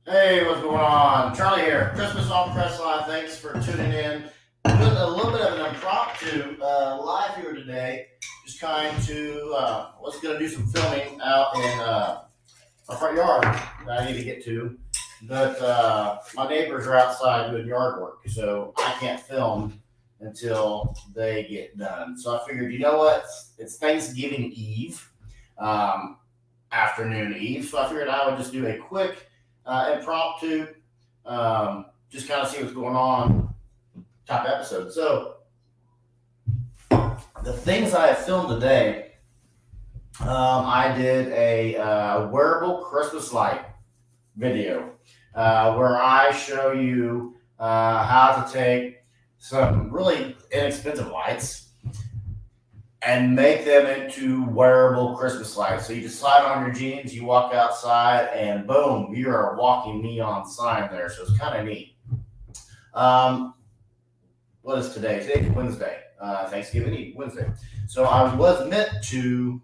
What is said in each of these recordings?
Hey, what's going on? Charlie here. Christmas on Press Line. Thanks for tuning in. Doing a little bit of an impromptu live here today. Just kind to was going to do some filming out in our front yard that I need to get to, but my neighbors are outside doing yard work, so I can't film until they get done. So I figured, you know what? It's Thanksgiving Eve, um, afternoon Eve. So I figured I would just do a quick impromptu, just kind of see what's going on type episode. So the things I have filmed today, I did a wearable Christmas light video where I show you how to take some really inexpensive lights and make them into wearable Christmas lights. So you just slide on your jeans, you walk outside, and boom, you're a walking neon sign there. So it's kind of neat. What is today? Today's Wednesday, Thanksgiving Eve, Wednesday. So I was meant to.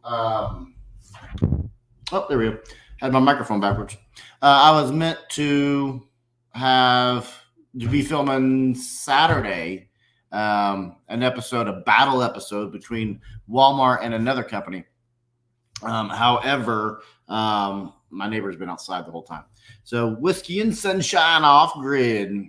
There we go. Had my microphone backwards. I was meant to be filming Saturday an episode, a battle episode between Walmart and another company. However, my neighbor's been outside the whole time. So Whiskey and Sunshine off grid.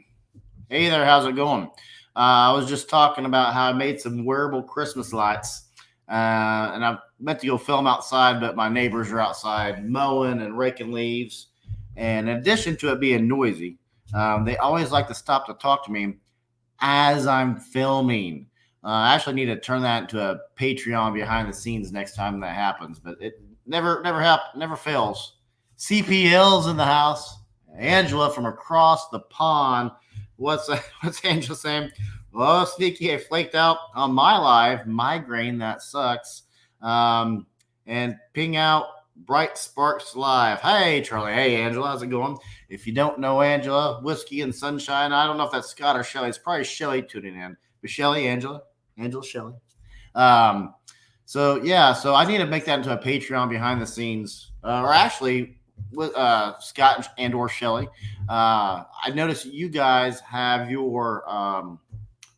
Hey there, how's it going? I was just talking about how I made some wearable Christmas lights, and I meant to go film outside, but my neighbors are outside mowing and raking leaves. And in addition to it being noisy, they always like to stop to talk to me as I'm filming. I actually need to turn that into a Patreon behind the scenes next time that happens, but it never fails. CPL's in the house. Angela from across the pond. What's Angela saying? Oh, sneaky, I flaked out on my live. Migraine, that sucks. And ping out Bright Sparks Live. Hey, Charlie. Hey, Angela. How's it going? If you don't know Angela, Whiskey and Sunshine, I don't know if that's Scott or Shelly. It's probably Shelly tuning in. But Shelly, Angela, Shelly. So I need to make that into a Patreon behind the scenes, or actually with Scott and or Shelly. I noticed you guys have your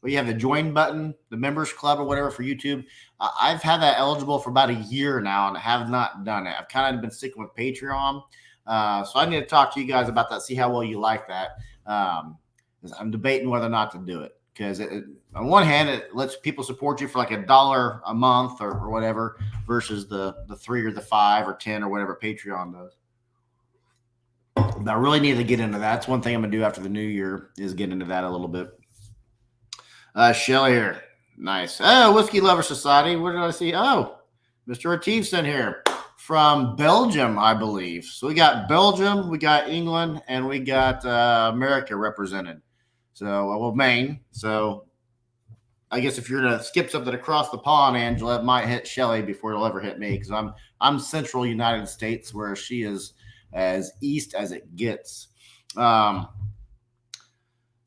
you have the join button, the members club or whatever for YouTube. I've had that eligible for about a year now and I have not done it. I've kind of been sticking with Patreon. So I need to talk to you guys about that, see how well you like that. I'm debating whether or not to do it because on one hand, it lets people support you for like $1 a month or whatever versus the 3 or the 5 or 10 or whatever Patreon does. But I really need to get into that. That's one thing I'm going to do after the new year is get into that a little bit. Shelly here. Nice. Oh, Whiskey Lover Society. Where did I see? Oh, Mr. Retief's in here from Belgium, I believe. So we got Belgium, we got England, and we got America represented. So, Maine. So I guess if you're going to skip something across the pond, Angela, it might hit Shelly before it'll ever hit me because I'm central United States where she is as east as it gets.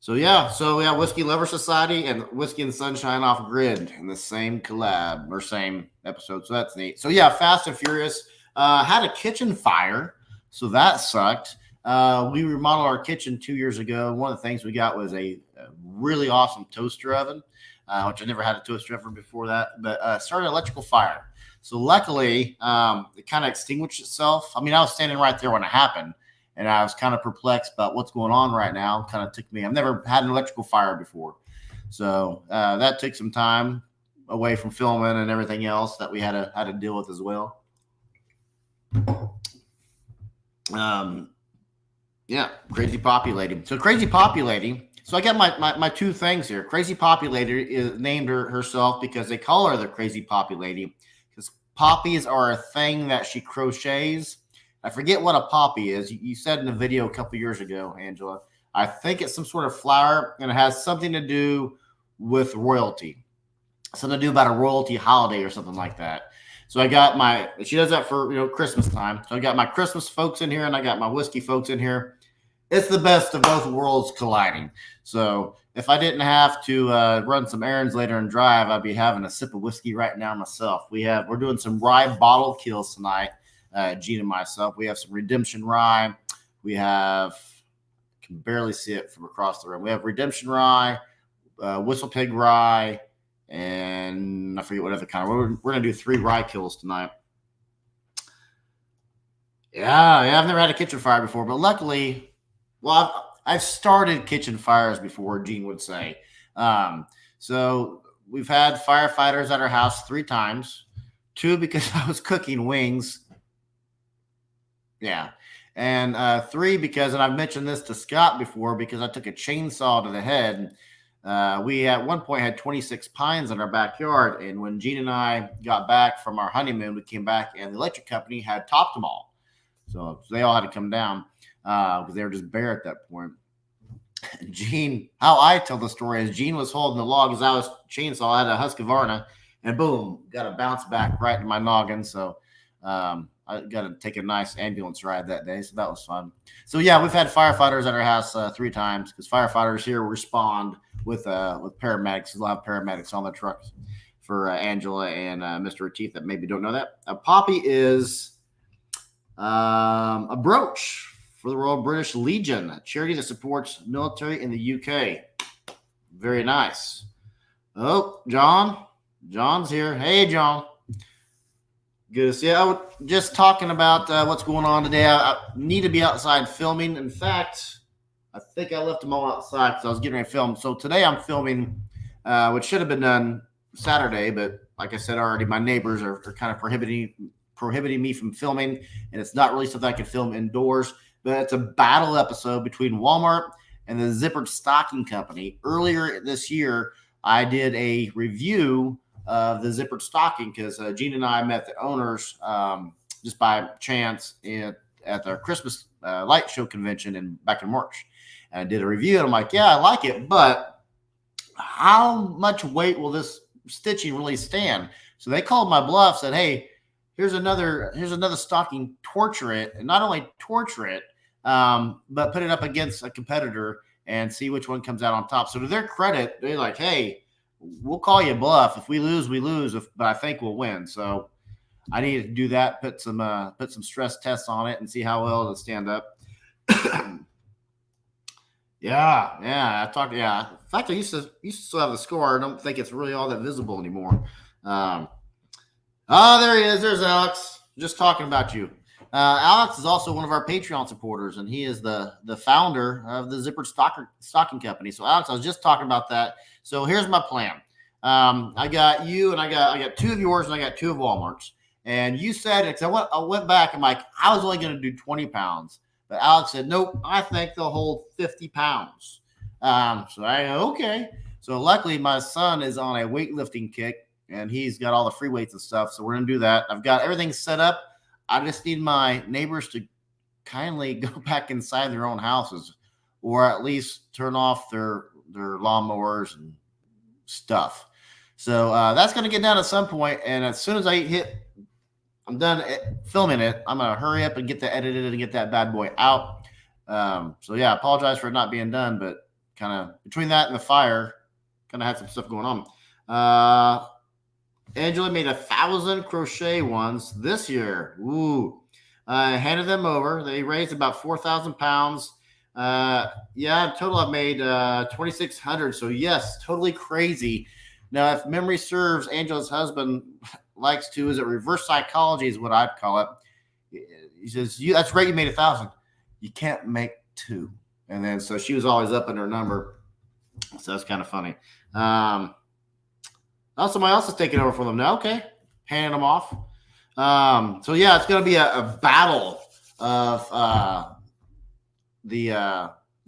Whiskey Lover Society and Whiskey and Sunshine off grid in the same collab or same episode. So that's neat. So Fast and Furious had a kitchen fire. So that sucked. We remodeled our kitchen 2 years ago. One of the things we got was a really awesome toaster oven, which I never had a toaster oven before that, but started an electrical fire. So luckily, it kind of extinguished itself. I mean, I was standing right there when it happened. And I was kind of perplexed about what's going on right now. Kind of took me. I've never had an electrical fire before. So that took some time away from filming and everything else that we had to deal with as well. Crazy Poppy Lady. So Crazy Poppy Lady. So I got my two things here. Crazy Poppy Lady is named herself because they call her the Crazy Poppy Lady because poppies are a thing that she crochets. I forget what a poppy is. You said in the video a couple years ago, Angela. I think it's some sort of flower, and it has something to do with royalty. Something to do about a royalty holiday or something like that. So I got she does that for Christmas time. So I got my Christmas folks in here, and I got my whiskey folks in here. It's the best of both worlds colliding. So if I didn't have to run some errands later and drive, I'd be having a sip of whiskey right now myself. We're doing some rye bottle kills tonight. Gene and myself. We have some Redemption Rye. We have can barely see it from across the room. We have Redemption Rye, Whistle Pig Rye, and I forget what other kind. We're going to do 3 rye kills tonight. Yeah, I've never had a kitchen fire before, but luckily, well, I've started kitchen fires before, Gene would say. So we've had firefighters at our house 3 times, 2 because I was cooking wings. Yeah. And 3 because, and I've mentioned this to Scott before, because I took a chainsaw to the head. We at one point had 26 pines in our backyard. And when Gene and I got back from our honeymoon, we came back and the electric company had topped them all. So they all had to come down because they were just bare at that point. And Gene, how I tell the story is Gene was holding the log as I was chainsaw. I had a Husqvarna, and boom, got a bounce back right in my noggin. So I got to take a nice ambulance ride that day. So that was fun. So yeah, we've had firefighters at our house 3 times because firefighters here respond with paramedics. We'll have paramedics on the trucks for Angela and Mr. Retief that maybe don't know that. A poppy is a brooch for the Royal British Legion, a charity that supports military in the UK. Very nice. Oh, John's here. Hey, John. Good to see you. I was just talking about what's going on today. I need to be outside filming. In fact, I think I left them all outside because I was getting ready to film. So today I'm filming, which should have been done Saturday, but like I said already, my neighbors are kind of prohibiting me from filming, and it's not really something I can film indoors. But it's a battle episode between Walmart and the Zippered Stocking Company. Earlier this year, I did a review of the Zippered Stocking because Gene and I met the owners just by chance at their Christmas light show convention back in March. And I did a review, and I'm like, yeah, I like it, but how much weight will this stitching really stand? So they called my bluff, said, hey, here's another stocking, torture it, and not only torture it, but put it up against a competitor and see which one comes out on top. So to their credit, they're like, hey, we'll call you bluff. If we lose, we lose, but I think we'll win. So I needed to do that, put some stress tests on it and see how well it'll stand up. Yeah. I talked. Yeah. In fact, I used to still have the score. I don't think it's really all that visible anymore. There he is. There's Alex. Just talking about you. Alex is also one of our Patreon supporters, and he is the founder of the Zippered Stocking Company. So, Alex, I was just talking about that. So here's my plan. I got you, and I got 2 of yours, and I got 2 of Walmart's. And you said, because I went back, I'm like, I was only going to do 20 pounds. But Alex said, nope, I think they'll hold 50 pounds. So I go, okay. So luckily, my son is on a weightlifting kick, and he's got all the free weights and stuff. So we're going to do that. I've got everything set up. I just need my neighbors to kindly go back inside their own houses, or at least turn off their lawnmowers and stuff. So that's going to get done at some point. And as soon as I'm done filming it, I'm going to hurry up and get that edited and get that bad boy out. So yeah, I apologize for it not being done, but kind of between that and the fire, kind of had some stuff going on. Angela made 1,000 crochet ones this year. Ooh. Handed them over. They raised about 4,000 pounds. In total I've made 2,600. So yes, totally crazy. Now, if memory serves, Angela's husband likes to, is it reverse psychology is what I'd call it. He says, that's great, you made 1,000. You can't make 2. And then so she was always up in her number. So that's kind of funny. Somebody else is taking over for them now. Okay. Handing them off. So yeah, it's going to be a battle of the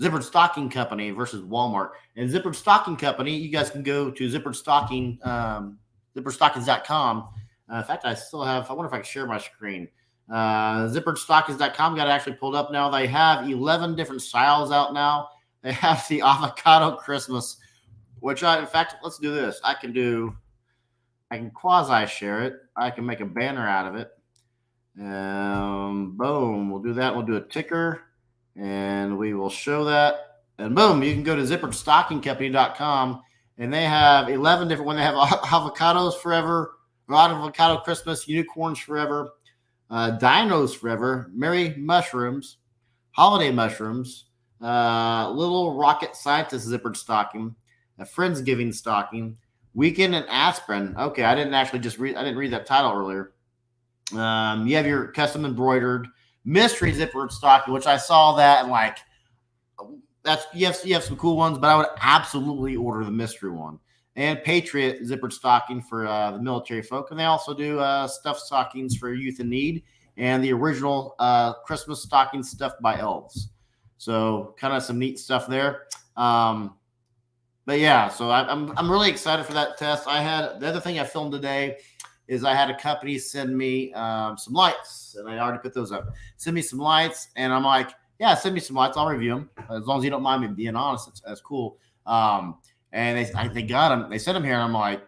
Zippered Stocking Company versus Walmart. And Zippered Stocking Company, you guys can go to zipperedstockings.com. In fact, I wonder if I can share my screen. Zipperedstockings.com got it actually pulled up now. They have 11 different styles out now. They have the avocado Christmas, which in fact, let's do this. I can quasi share it. I can make a banner out of it. Boom. We'll do that. We'll do a ticker and we will show that. And boom, you can go to zipperedstockingcompany.com and they have 11 different ones. They have avocados forever, avocado Christmas, unicorns forever, dinos forever, merry mushrooms, holiday mushrooms, Little Rocket Scientist zippered stocking, a Friendsgiving stocking, Weekend in Aspirin. Okay, I didn't actually I didn't read that title earlier. You have your custom embroidered mystery zippered stocking, which I saw that and like that's you have some cool ones, but I would absolutely order the mystery one. And Patriot zippered stocking for the military folk, and they also do stuffed stockings for youth in need, and the original Christmas stocking stuffed by elves. So kind of some neat stuff there. But yeah, so I'm really excited for that test. I had the other thing I filmed today is I had a company send me some lights, and I already put those up. Send me some lights, and I'm like, yeah, send me some lights. I'll review them as long as you don't mind me being honest. That's cool. And they got them. They sent them here, and I'm like,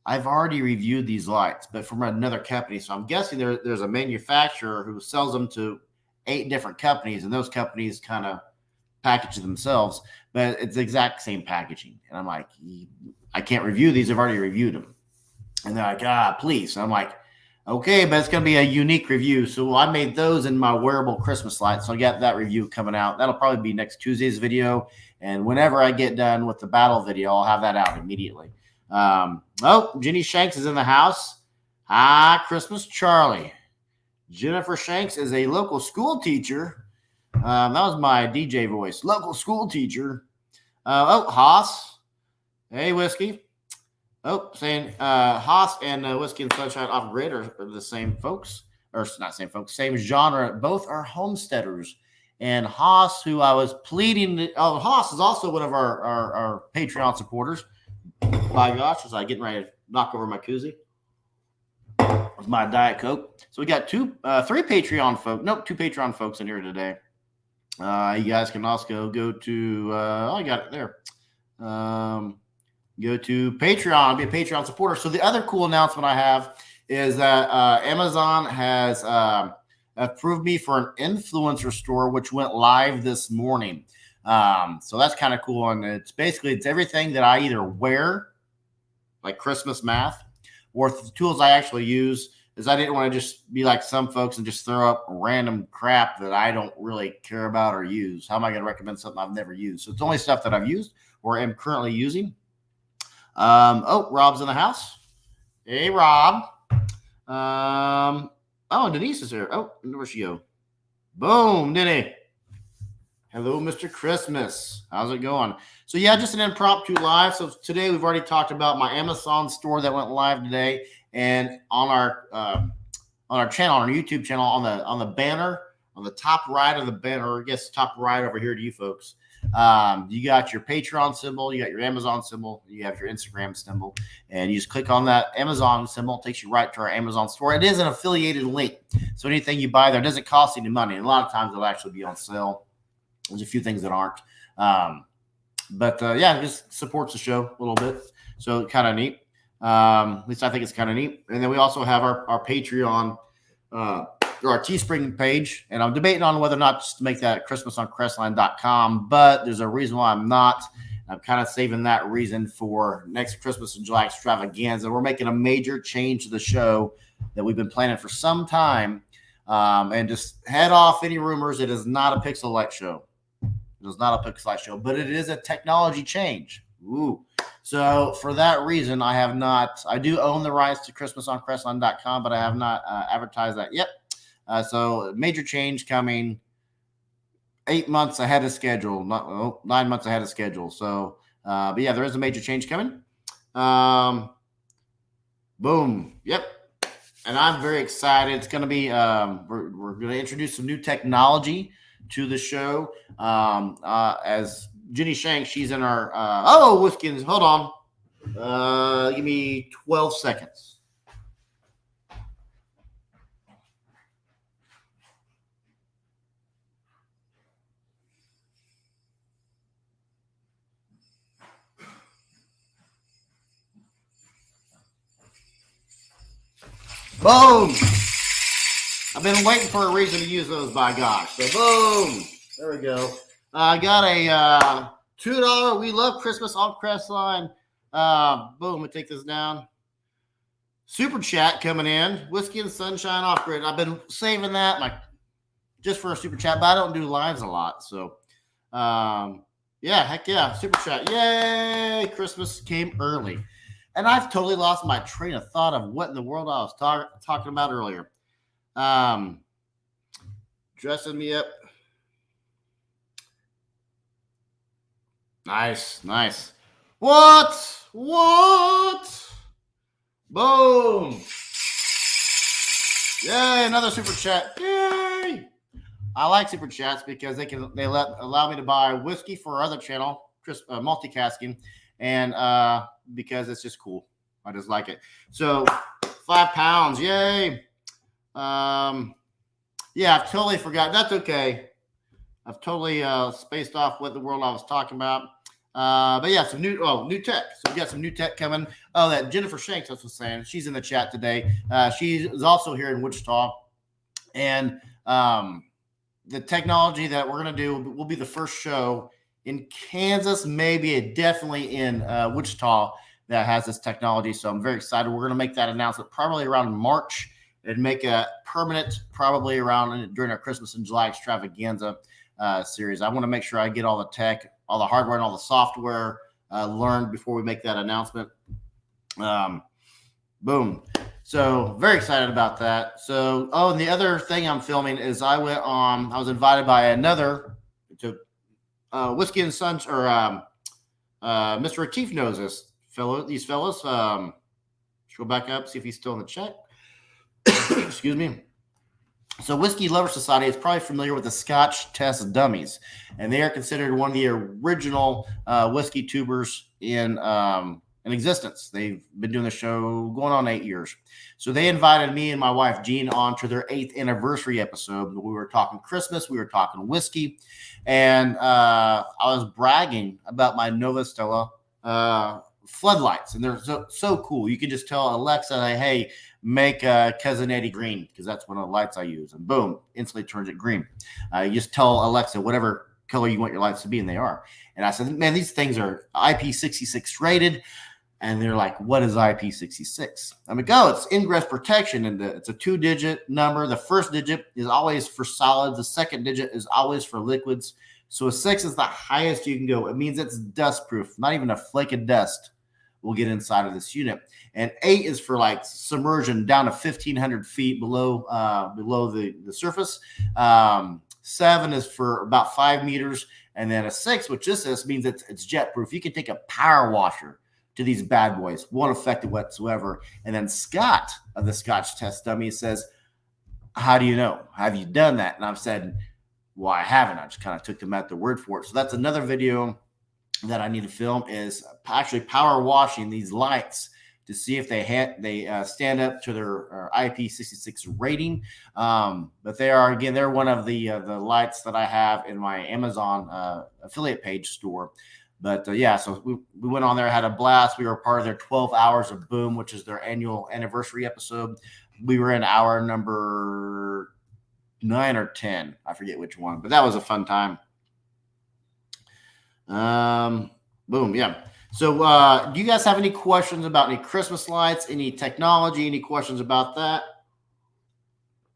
I've already reviewed these lights, but from another company. So I'm guessing there's a manufacturer who sells them to 8 different companies, and those companies kind of package themselves, but it's the exact same packaging. And I'm like, I can't review these. I've already reviewed them. And they're like, please. And I'm like, okay, but it's going to be a unique review. So I made those in my wearable Christmas lights. So I got that review coming out. That'll probably be next Tuesday's video. And whenever I get done with the battle video, I'll have that out immediately. Jenny Shanks is in the house. Hi, Christmas Charlie. Jennifer Shanks is a local school teacher. That was my DJ voice. Local school teacher. Haas. Hey, Whiskey. Saying Haas and Whiskey and Sunshine Off Grid are the same folks. Or not same folks. Same genre. Both are homesteaders. And Haas, who I was pleading. Haas is also one of our Patreon supporters. By gosh, was I getting ready to knock over my koozie? With my Diet Coke. So we got 2 Patreon folks in here today. You guys can also go to I got it there. Go to Patreon, be a Patreon supporter. So the other cool announcement I have is that Amazon has approved me for an influencer store, which went live this morning. So that's kind of cool. And it's everything that I either wear, like Christmas math, or the tools I actually use. Is I didn't want to just be like some folks and just throw up random crap that I don't really care about or use. How am I going to recommend something I've never used? So it's only stuff that I've used or am currently using. Rob's in the house. Hey, Rob. Denise is here. Where'd she go? Boom, Denny. Hello, Mr. Christmas. How's it going? So yeah, just an impromptu live. So today we've already talked about my Amazon store that went live today, and on our channel, on our YouTube channel, on the banner, on the top right of the banner, or I guess top right over here to you folks. You got your Patreon symbol, you got your Amazon symbol, you have your Instagram symbol, and you just click on that Amazon symbol. It takes you right to our Amazon store. It is an affiliated link, so anything you buy there doesn't cost you any money. And a lot of times it'll actually be on sale. There's a few things that aren't, it just supports the show a little bit, so kind of neat. At least I think it's kind of neat. And then we also have our Patreon or our Teespring page, and I'm debating on whether or not just to make that christmasoncrestline.com, but there's a reason why I'm not. I'm kind of saving that reason for next Christmas and July extravaganza. We're making a major change to the show that we've been planning for some time, and just head off any rumors. It is not a Pixel Light show. It is not a Pixel Light show, but it is a technology change. Ooh. So for that reason, I do own the rights to christmasoncrestline.com, but I have not advertised that yet. So major change coming 8 months ahead of schedule, 9 months ahead of schedule. So, but yeah, there is a major change coming. Boom. Yep. And I'm very excited. It's going to be, we're going to introduce some new technology to the show. As Jenny Shank, she's in our, Whiskins, hold on. Give me 12 seconds. Boom! I've been waiting for a reason to use those, by gosh. So boom! There we go. I got a $2 We Love Christmas on Crestline. Boom, we take this down. Super chat coming in. Whiskey and Sunshine Off Grid. I've been saving that just for a super chat, but I don't do lives a lot. So Yeah, heck yeah, super chat. Yay! Christmas came early. And I've totally lost my train of thought of what in the world I was talking about earlier. Dressing me up. Nice. What? Boom. Yay, another super chat. Yay. I like super chats because they allow me to buy whiskey for our other channel, multicasting, and because it's just cool. I just like it. So £5, yay. Yeah, I've totally forgot. That's okay. I've totally spaced off what the world I was talking about. But yeah, some new tech. So we got some new tech coming. Oh, that Jennifer Shanks, I was saying, she's in the chat today. She is also here in Wichita, and the technology that we're going to do will be the first show in Kansas, maybe definitely in Wichita that has this technology. So I'm very excited. We're going to make that announcement probably around March and make a permanent probably around during our Christmas and July extravaganza series. I want to make sure I get all the tech, all the hardware, and all the software learned before we make that announcement. Boom. So very excited about that. So, and the other thing I'm filming is I was invited by another to Whiskey and Sons, or Mr. Retief knows these fellows. Let's go back up, see if he's still in the chat. Excuse me. So Whiskey Lover Society is probably familiar with the Scotch Test Dummies, and they are considered one of the original whiskey tubers in existence. They've been doing the show going on 8 years. So they invited me and my wife Jean on to their 8th anniversary episode. We were talking Christmas, we were talking whiskey, and I was bragging about my Nova Stella floodlights, and they're so cool. You can just tell Alexa, hey, make Cousin Eddie green, because that's one of the lights I use, and boom, instantly turns it green. You just tell Alexa whatever color you want your lights to be, and they are. And I said, man, these things are IP66 rated. And they're like, what is IP66? I'm like, it's ingress protection, and it's a 2-digit number. The first digit is always for solids. The second digit is always for liquids. So a 6 is the highest you can go. It means it's dust proof. Not even a flake of dust will get inside of this unit. And 8 is for like submersion down to 1,500 feet below the surface. 7 is for about 5 meters. And then a 6, which this means it's jet proof. You can take a power washer to these bad boys, won't affect it whatsoever. And then Scott of the Scotch Test Dummy says, how do you know? Have you done that? And I've said, well, I haven't. I just kind of took them at their word for it. So that's another video that I need to film, is actually power washing these lights to see if they stand up to their IP66 rating. But they're one of the lights that I have in my Amazon affiliate page store. But so we went on there, had a blast. We were part of their 12 Hours of Boom, which is their annual anniversary episode. We were in hour number 9 or 10. I forget which one, but that was a fun time. Boom, yeah. So do you guys have any questions about any Christmas lights, any technology, any questions about that?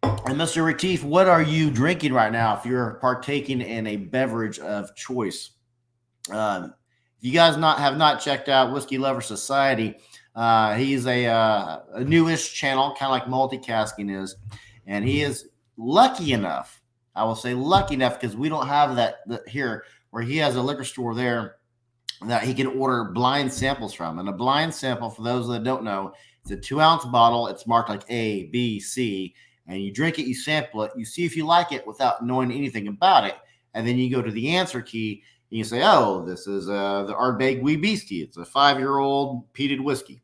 And Mr. Retief, what are you drinking right now if you're partaking in a beverage of choice? If you guys have not checked out Whiskey Lover Society, he's a newish channel, kind of like multicasting is, and he is lucky enough. I will say lucky enough, because we don't have that here, where he has a liquor store there that he can order blind samples from. And a blind sample, for those that don't know, it's a 2-ounce bottle. It's marked like A, B, C, and you drink it, you sample it, you see if you like it without knowing anything about it, and then you go to the answer key. And you say, oh, this is the Ardbeg Wee Beastie. It's a 5-year-old peated whiskey.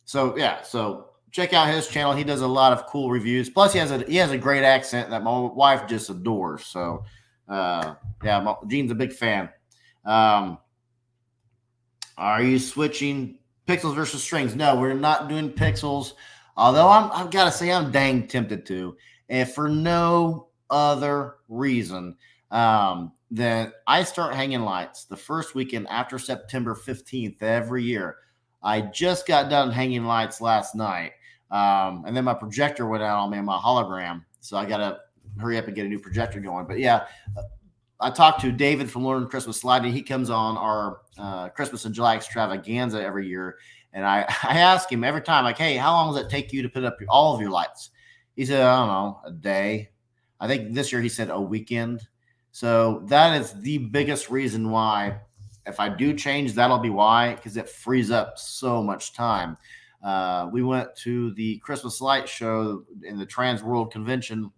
So check out his channel. He does a lot of cool reviews. Plus, he has a great accent that my wife just adores. So, Gene's a big fan. Are you switching pixels versus strings? No, we're not doing pixels. Although I've got to say I'm dang tempted to, and for no other reason. Then I start hanging lights the first weekend after September 15th every year. I just got done hanging lights last night. And then my projector went out on me, my hologram. So I got to hurry up and get a new projector going. But yeah, I talked to David from Learn Christmas Lighting. He comes on our Christmas in July extravaganza every year. And I ask him every time, like, hey, how long does it take you to put up all of your lights? He said, I don't know, a day. I think this year he said a weekend. So that is the biggest reason why. If I do change, that'll be why, because it frees up so much time. We went to the Christmas light show in the Trans World Convention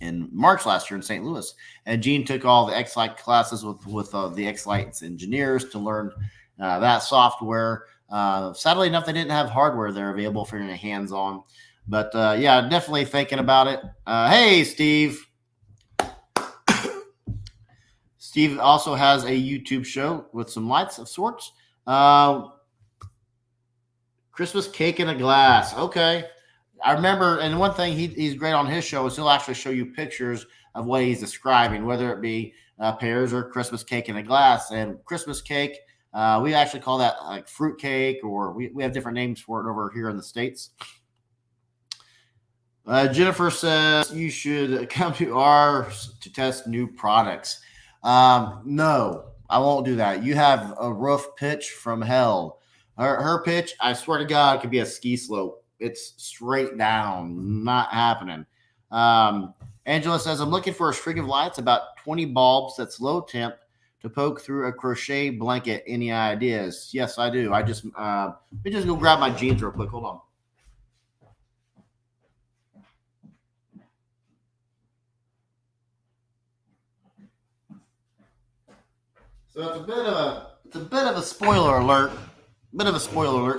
in March last year in St. Louis, and Gene took all the X-Light classes with the X-Lights engineers to learn that software. Sadly enough, they didn't have hardware there available for your hands-on, but yeah, definitely thinking about it. Hey, Steve. Steve also has a YouTube show with some lights of sorts. Christmas cake in a glass. Okay. I remember, and one thing he's great on his show is he'll actually show you pictures of what he's describing, whether it be pears or Christmas cake in a glass. And Christmas cake, we actually call that like fruit cake, or we have different names for it over here in the States. Jennifer says you should come to ours to test new products. No, I won't do that. You have a roof pitch from hell. Her pitch, I swear to God, could be a ski slope. It's straight down, not happening. Angela says, I'm looking for a string of lights, about 20 bulbs that's low temp to poke through a crochet blanket. Any ideas? Yes, I do. Let me just go grab my jeans real quick. Hold on. So it's a bit of a spoiler alert.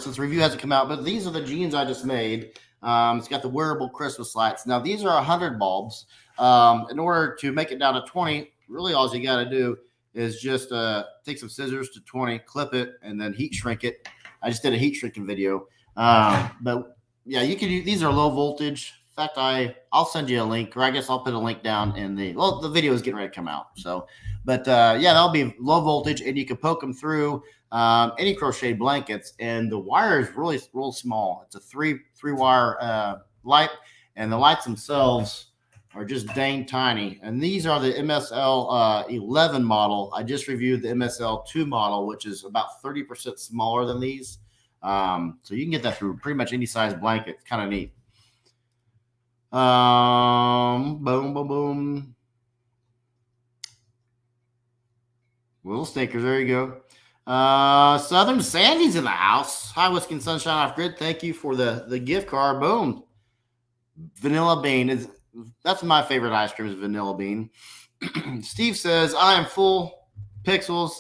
Since the review hasn't come out, but these are the jeans I just made. It's got the wearable Christmas lights. Now these are 100 bulbs. In order to make it down to 20, really all you got to do is just take some scissors to 20, clip it, and then heat shrink it. I just did a heat shrinking video. But yeah, you can use, these are low voltage. In fact, I'll send you a link, or I guess I'll put a link down in the video is getting ready to come out. So, but yeah, that'll be low voltage, and you can poke them through any crochet blankets, and the wire is really small. It's a three wire light, and the lights themselves are just dang tiny. And these are the MSL 11 model. I just reviewed the MSL 2 model, which is about 30% smaller than these. So you can get that through pretty much any size blanket. It's kind of neat. Boom, boom, boom. Little stickers. There you go. Southern Sandy's in the house. Hi, Whiskey and Sunshine Off Grid. Thank you for the gift card. Boom. Vanilla bean that's my favorite ice cream is vanilla bean. Steve says, I am full pixels.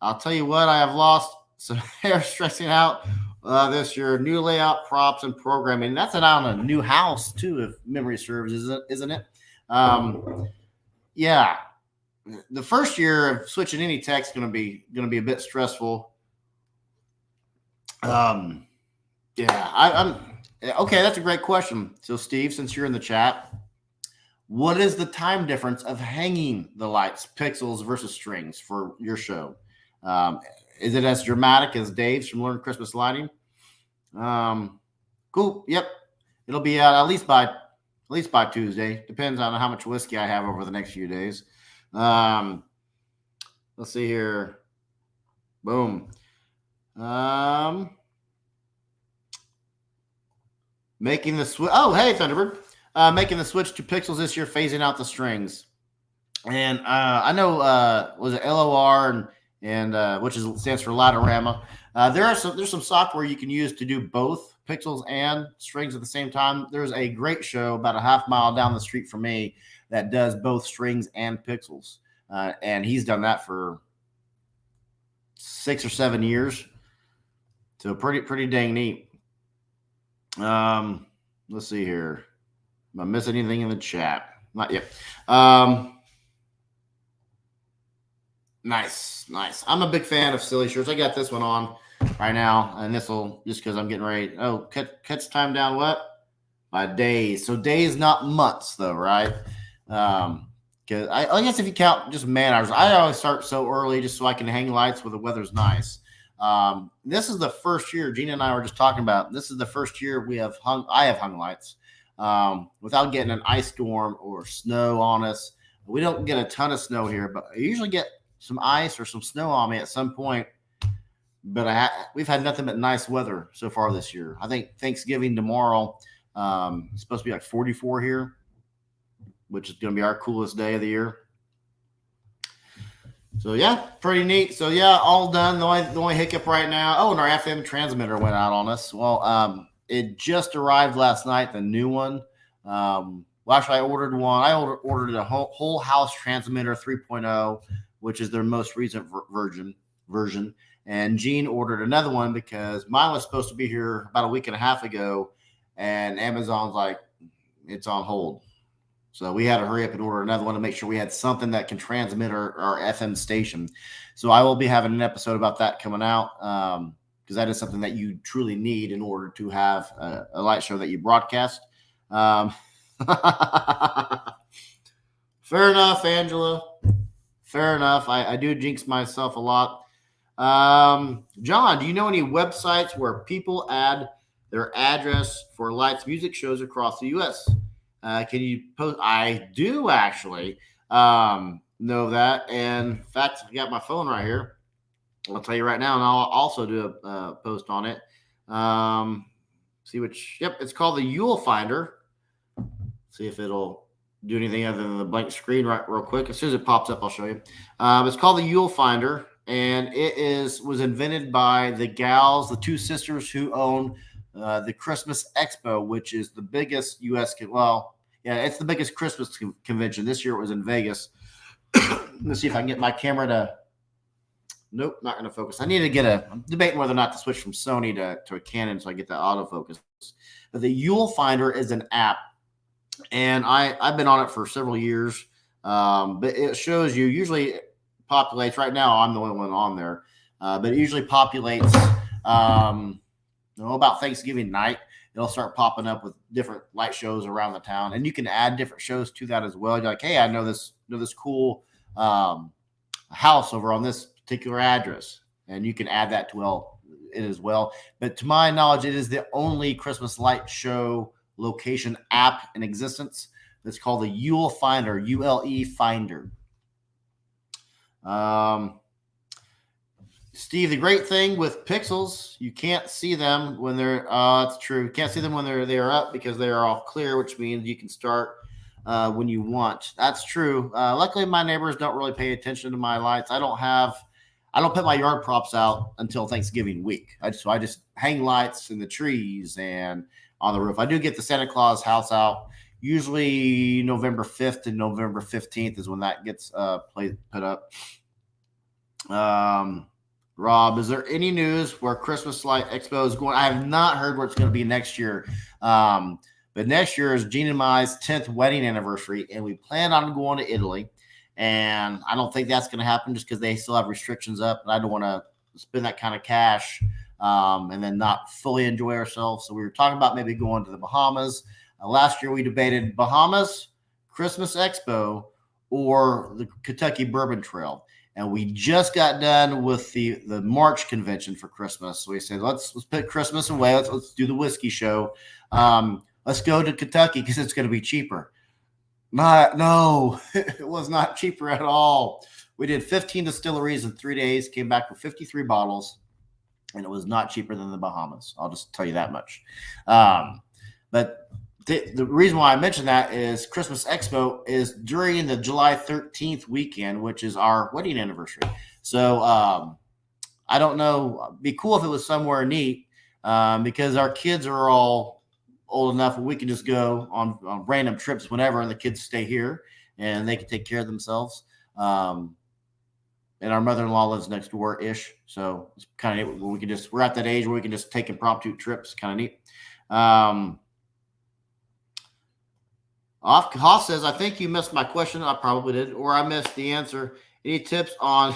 I'll tell you what, I have lost some hair stressing out this year. New layout, props, and programming. That's on a new house too, if memory serves, isn't it? Yeah. The first year of switching any tech is going to be a bit stressful. Yeah, I'm okay. That's a great question. So, Steve, since you're in the chat, what is the time difference of hanging the lights, pixels versus strings for your show? Is it as dramatic as Dave's from Learn Christmas Lighting? Cool. Yep, it'll be out at least by Tuesday. Depends on how much whiskey I have over the next few days. Let's see here. Boom. Making the switch. Oh, hey, Thunderbird. Making the switch to pixels this year, phasing out the strings. And I know was it LOR and which stands for Lightorama. There's some software you can use to do both pixels and strings at the same time. There's a great show about a half mile down the street from me that does both strings and pixels, and he's done that for 6 or 7 years. So pretty dang neat. Let's see here. Am I missing anything in the chat? Not yet. Nice. I'm a big fan of silly shirts. I got this one on right now, and this will just because I'm getting ready. Oh, cuts time down what? By days. So days, not months, though, right? Because I guess if you count just man hours, I always start so early just so I can hang lights when the weather's nice. This is the first year Gina and I were just talking about. This is the first year I have hung lights without getting an ice storm or snow on us. We don't get a ton of snow here, but I usually get some ice or some snow on me at some point. But we've had nothing but nice weather so far this year. I think Thanksgiving tomorrow it's supposed to be like 44 here, which is going to be our coolest day of the year. So yeah, pretty neat. So yeah, all done. The only hiccup right now. Oh, and our FM transmitter went out on us. Well, it just arrived last night, the new one. Well, actually, I ordered one. I ordered a whole house transmitter 3.0, which is their most recent version. And Gene ordered another one because mine was supposed to be here about a week and a half ago, and Amazon's like, it's on hold. So we had to hurry up and order another one to make sure we had something that can transmit our FM station. So I will be having an episode about that coming out because that is something that you truly need in order to have a light show that you broadcast. Fair enough, Angela. Fair enough. I do jinx myself a lot. John, do you know any websites where people add their address for lights music shows across the U.S.? Can you post? I do actually know that. And in fact, I got my phone right here. I'll tell you right now, and I'll also do a post on it. Yep, it's called the Yule Finder. See if it'll do anything other than the blank screen real quick. As soon as it pops up, I'll show you. It's called the Yule Finder. And it was invented by the two sisters who own the Christmas Expo, which is the biggest it's the biggest Christmas convention. This year it was in Vegas. Let's see if I can get my camera to. Nope, not going to focus. I'm debating whether or not to switch from Sony to a Canon so I get that autofocus. But the Yule Finder is an app, and I've been on it for several years. But it shows you usually. Populates right now. I'm the only one on there, but it usually populates. About Thanksgiving night, it'll start popping up with different light shows around the town, and you can add different shows to that as well. You're like, hey, I know this cool house over on this particular address, and you can add that to it as well. But to my knowledge, it is the only Christmas light show location app in existence. It's called the Yule Finder, ULE Finder. Steve, the great thing with pixels, you can't see them when they're it's true. You can't see them when they're up because they are all clear, which means you can start when you want. That's true. Luckily my neighbors don't really pay attention to my lights. I don't put my yard props out until Thanksgiving week. I just hang lights in the trees and on the roof. I do get the Santa Claus house out. Usually November 5th and November 15th is when that gets put up. Rob, is there any news where Christmas Light Expo is going? I have not heard where it's going to be next year. But next year is Gene and Mai's 10th wedding anniversary, and we plan on going to Italy. And I don't think that's going to happen just because they still have restrictions up, and I don't want to spend that kind of cash and then not fully enjoy ourselves. So we were talking about maybe going to the Bahamas. Last year we debated Bahamas, Christmas Expo, or the Kentucky Bourbon Trail. And we just got done with the March convention for Christmas. So we said, let's put Christmas away. Let's do the whiskey show. Let's go to Kentucky because it's going to be cheaper. No, it was not cheaper at all. We did 15 distilleries in 3 days, came back with 53 bottles, and it was not cheaper than the Bahamas. I'll just tell you that much. But the reason why I mentioned that is Christmas Expo is during the July 13th weekend, which is our wedding anniversary. So I don't know. It'd be cool if it was somewhere neat because our kids are all old enough where we can just go on random trips whenever, and the kids stay here and they can take care of themselves. And our mother-in-law lives next door-ish. So it's kind of neat. We're at that age where we can just take impromptu trips. Kind of neat. Hoff says, I think you missed my question. I probably did, or I missed the answer. Any tips on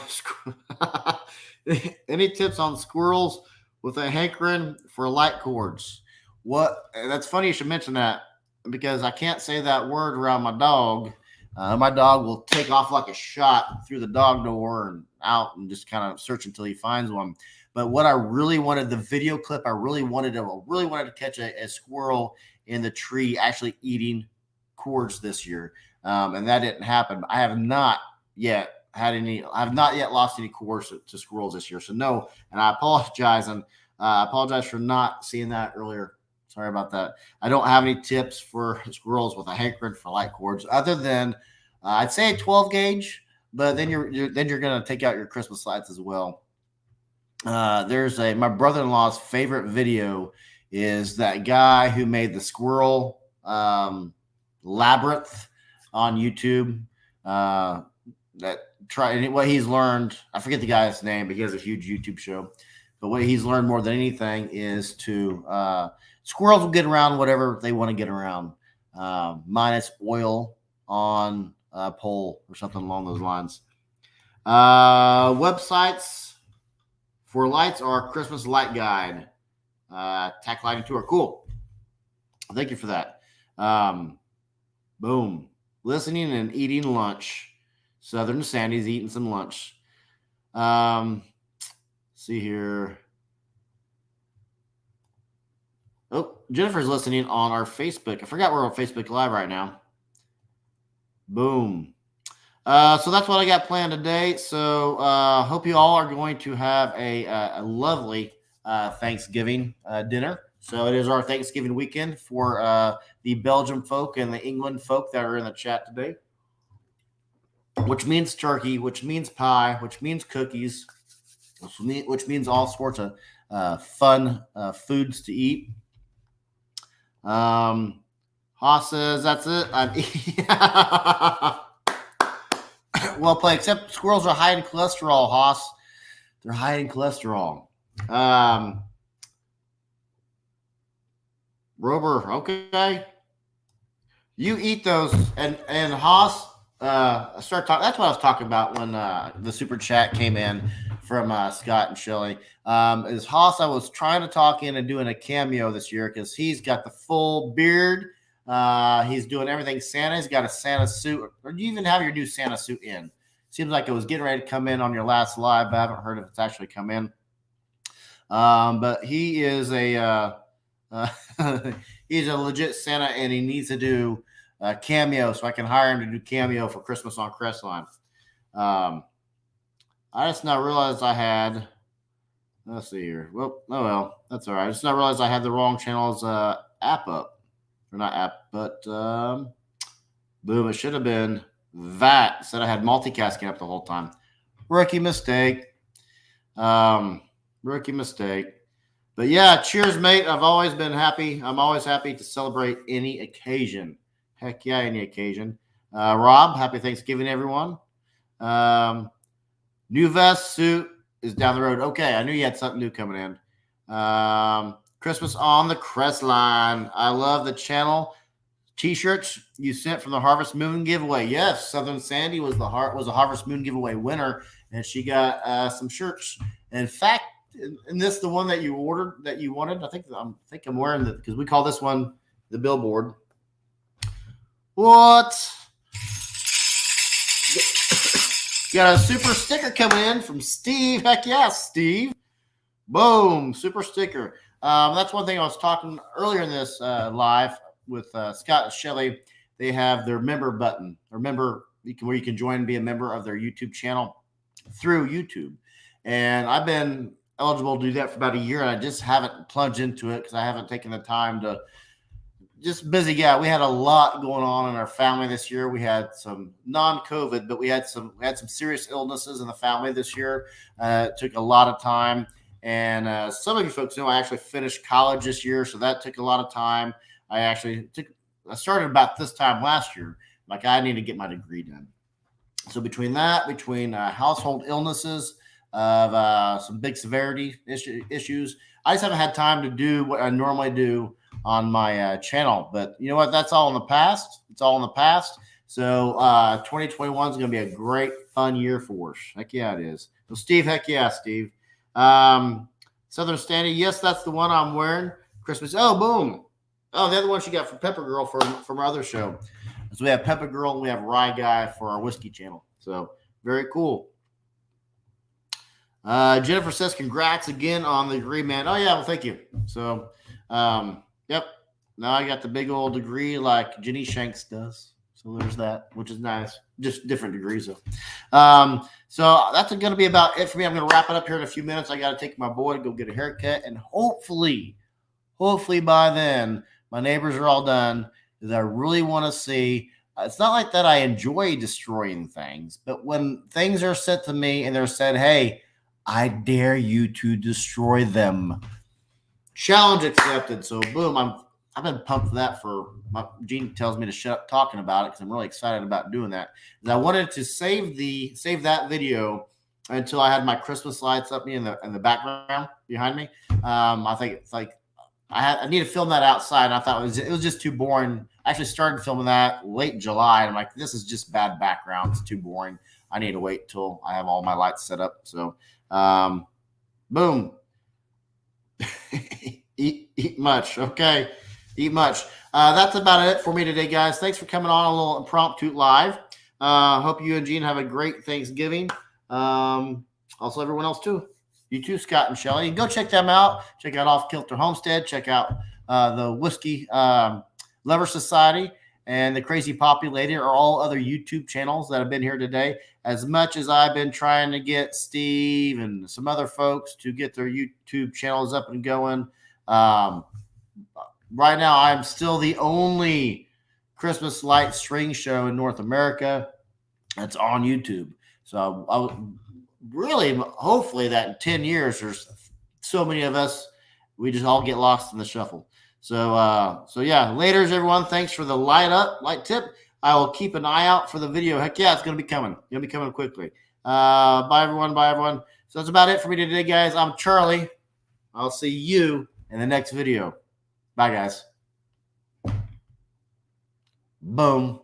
squirrels with a hankering for light cords? That's funny you should mention that because I can't say that word around my dog. My dog will take off like a shot through the dog door and out and just kind of search until he finds one. But what I really wanted, the video clip, I really wanted to catch a squirrel in the tree actually eating cords this year. and that didn't happen. I have not yet lost any cores to squirrels this year. So no, and I apologize, and I apologize for not seeing that earlier. Sorry about that. I don't have any tips for squirrels with a hankering for light cords, other than I'd say a 12 gauge, but then you're going to take out your Christmas lights as well. There's my brother-in-law's favorite video is that guy who made the squirrel labyrinth on YouTube. What he's learned, I forget the guy's name, but he has a huge YouTube show. But what he's learned more than anything is to squirrels will get around whatever they want to get around, minus oil on a pole or something along those lines. Websites for lights are Christmas Light Guide, Tack Lighting Tour. Cool. Thank you for that. Boom. Listening and eating lunch. Southern Sandy's eating some lunch. See here. Oh, Jennifer's listening on our Facebook. I forgot we're on Facebook Live right now. Boom. So that's what I got planned today. So hope you all are going to have a lovely Thanksgiving dinner. So it is our Thanksgiving weekend for the Belgium folk and the England folk that are in the chat today, which means turkey, which means pie, which means cookies, which means all sorts of fun foods to eat. Haas says, that's it. Well played, except squirrels are high in cholesterol, Haas. They're high in cholesterol. Rober, okay. You eat those, and Haas, start talking. That's what I was talking about when the super chat came in from Scott and Shelly. Is Haas? I was trying to talk in and doing a cameo this year because he's got the full beard. He's doing everything Santa. He's got a Santa suit. Or do you even have your new Santa suit in? Seems like it was getting ready to come in on your last live, but I haven't heard if it's actually come in. But he is he's a legit Santa, and he needs to do cameo, so I can hire him to do cameo for Christmas on Crestline. I just now realized I had. Let's see here. Well, that's all right. I just now realized I had the wrong channel's app up, or not app, but boom! It should have been that. Said I had multicasting up the whole time. Rookie mistake. Rookie mistake. But yeah, cheers, mate. I've always been happy. I'm always happy to celebrate any occasion. Heck yeah, any occasion. Rob, happy Thanksgiving, everyone. New vest suit is down the road. Okay, I knew you had something new coming in. Christmas on the Crestline. I love the channel. T-shirts you sent from the Harvest Moon giveaway. Yes, Southern Sandy was a Harvest Moon giveaway winner, and she got some shirts. In fact, and this the one that you ordered that you wanted. I think I'm wearing it because we call this one the billboard. What? Got a super sticker coming in from Steve. Heck yeah, Steve. Boom, super sticker. That's one thing I was talking earlier in this live with Scott and Shelly. They have their member button, or member where you can join and be a member of their YouTube channel through YouTube. And I've been eligible to do that for about a year, and I just haven't plunged into it because I haven't taken the time to. Just busy. Yeah, we had a lot going on in our family this year. We had some non-COVID, but we had some serious illnesses in the family this year. It took a lot of time, and some of you folks know I actually finished college this year, so that took a lot of time. I started about this time last year. Like I need to get my degree done. So between household illnesses of some big severity issues, I just haven't had time to do what I normally do on my channel. But you know what? That's all in the past. It's all in the past. So 2021 is going to be a great, fun year for us. Heck yeah, it is. So Steve, heck yeah, Steve. Southern Standing, yes, that's the one I'm wearing. Christmas. Oh, boom. Oh, the other one she got from Pepper Girl from our other show. So we have Pepper Girl and we have Rye Guy for our whiskey channel. So very cool. Jennifer says, congrats again on the degree, man. Oh, yeah, well, thank you. So, yep. Now I got the big old degree like Jenny Shanks does. So there's that, which is nice. Just different degrees though. So that's going to be about it for me. I'm going to wrap it up here in a few minutes. I got to take my boy to go get a haircut, and hopefully by then my neighbors are all done. Because I really want to see. It's not like that I enjoy destroying things, but when things are sent to me and they're said, "Hey, I dare you to destroy them," challenge accepted. So boom, I've been pumped for that. Gene tells me to shut up talking about it because I'm really excited about doing that. I wanted to save that video until I had my Christmas lights up in the background behind me. I think it's like I need to film that outside. And I thought it was just too boring. I actually started filming that late July. And I'm like, this is just bad background. It's too boring. I need to wait till I have all my lights set up. So, boom. eat much. Okay. Eat much. That's about it for me today, guys. Thanks for coming on a little impromptu live. Hope you and Gene have a great Thanksgiving. Also, everyone else too. You too, Scott and Shelly. Go check them out. Check out Off Kilter Homestead. Check out the Whiskey Lover Society and the Crazy Poppy Lady, or all other YouTube channels that have been here today. As much as I've been trying to get Steve and some other folks to get their YouTube channels up and going, right now I'm still the only Christmas light string show in North America that's on YouTube. So hopefully that in 10 years, there's so many of us, we just all get lost in the shuffle. So yeah, laters, everyone. Thanks for the light tip. I will keep an eye out for the video. Heck yeah, it's going to be coming. It'll be coming quickly. Bye, everyone. So that's about it for me today, guys. I'm Charlie. I'll see you in the next video. Bye, guys. Boom.